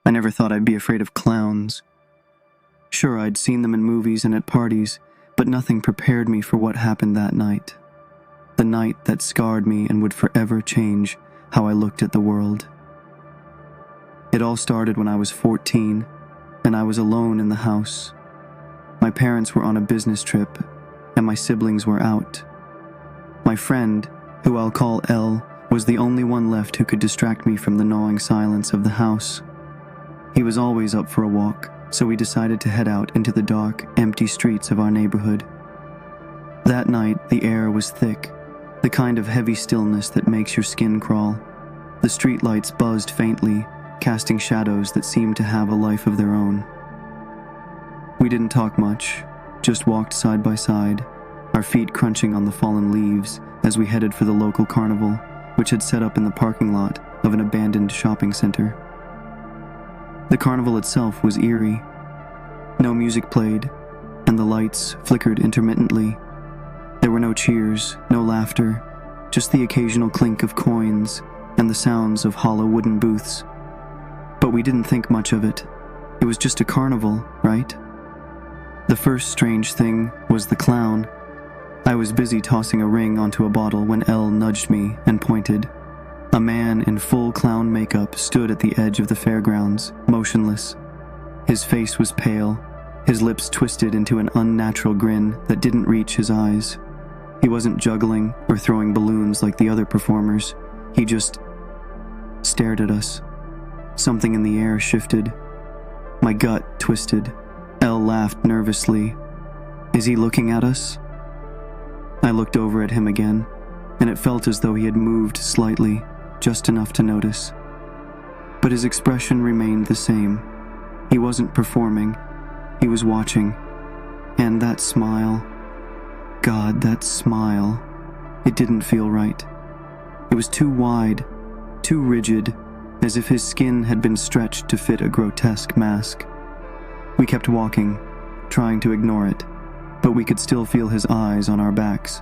I never thought I'd be afraid of clowns. Sure, I'd seen them in movies and at parties, but nothing prepared me for what happened that night. The night that scarred me and would forever change how I looked at the world. It all started when I was 14, and I was alone in the house. My parents were on a business trip, and my siblings were out. My friend, who I'll call Elle, was the only one left who could distract me from the gnawing silence of the house. He was always up for a walk, so we decided to head out into the dark, empty streets of our neighborhood. That night, the air was thick, the kind of heavy stillness that makes your skin crawl. The streetlights buzzed faintly, casting shadows that seemed to have a life of their own. We didn't talk much, just walked side by side, our feet crunching on the fallen leaves as we headed for the local carnival, which had set up in the parking lot of an abandoned shopping center. The carnival itself was eerie. No music played, and the lights flickered intermittently. There were no cheers, no laughter, just the occasional clink of coins and the sounds of hollow wooden booths. But we didn't think much of it. It was just a carnival, right? The first strange thing was the clown. I was busy tossing a ring onto a bottle when Elle nudged me and pointed. A man in full clown makeup stood at the edge of the fairgrounds, motionless. His face was pale, his lips twisted into an unnatural grin that didn't reach his eyes. He wasn't juggling or throwing balloons like the other performers. He just stared at us. Something in the air shifted. My gut twisted. Elle laughed nervously. Is he looking at us? I looked over at him again, and it felt as though he had moved slightly, just enough to notice. But his expression remained the same. He wasn't performing. He was watching. And that smile, God, that smile, it didn't feel right. It was too wide, too rigid, as if his skin had been stretched to fit a grotesque mask. We kept walking, trying to ignore it, but we could still feel his eyes on our backs.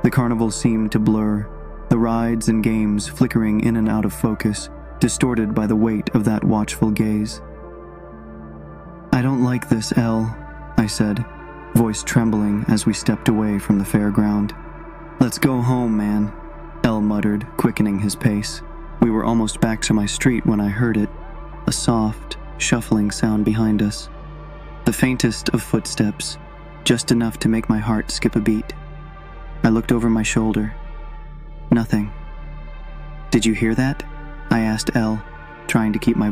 The carnival seemed to blur, the rides and games flickering in and out of focus, distorted by the weight of that watchful gaze. I don't like this, Elle, I said, voice trembling as we stepped away from the fairground. Let's go home, man, Elle muttered, quickening his pace. We were almost back to my street when I heard it, a soft, shuffling sound behind us. The faintest of footsteps, just enough to make my heart skip a beat. I looked over my shoulder. Nothing. Did you hear that? I asked Elle, trying to keep my